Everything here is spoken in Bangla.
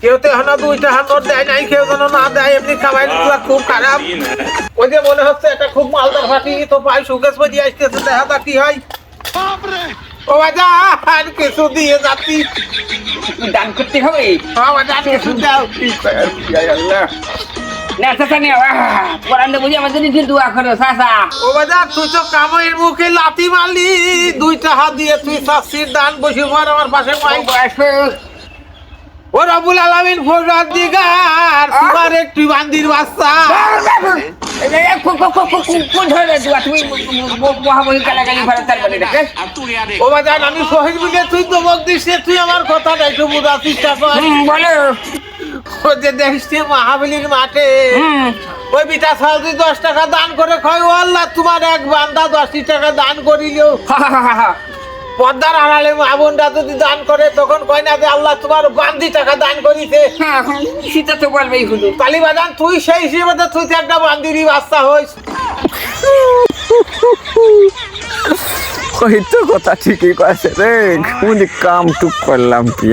কেউ তো এখনো 2 টাকা নোট দেয় নাই, কেউ যেন না দেয়, এমনি খাবাই খুব খারাপ। ওই যে মনে হচ্ছে এটা খুব মালদার ফাটি, তো পাই সুকেশ বাজি আসতেছে, দেখা যাক কি হয়। ও বাজা আর কিছু দিয়ে যাচ্ছি, দান করতে হবে। হ্যাঁ বাজা কিছু দাও। আল্লাহ না চাচা নে কোরআন বুঝি আমার জন্য দোয়া করো চাচা। ও বাজা তুই তো কামাইয়ের মুখে লাথি মারলি, 2 টাকা দিয়ে তুই শাস্তির দান বসে পর আমার পাশে মাই। ও রব্বুল আলামিন ফরজ দিগার, তোমার একটি বান্দির বাচ্চা। ও বাজান আমি শহীদ মিলে তুই দমক দিস, তুই আমার কথাটা একটু বোঝার চেষ্টা কর। বলো ও যে দেখছি মাহাবলীর মাঠে ওই বিটা সাল তুই 10 টাকা দান করে খাই, ও আল্লাহ তোমার এক বান্দা 10 টাকা দান করিল, পর্দার আড়ালে মা বোনরা যদি দান করে তখন কয় না যে আল্লাহ তোমার বান্দি টাকা দান করিছে। সেটা তো বলবেই হলো। কালীবাজান তুই সেই হিসেবে তো তুই তো একটা বান্দিরই বাচ্চা হইস। ওই তো কথা ঠিকই কয়েছে রে, কোন কাম টুক করলাম কি?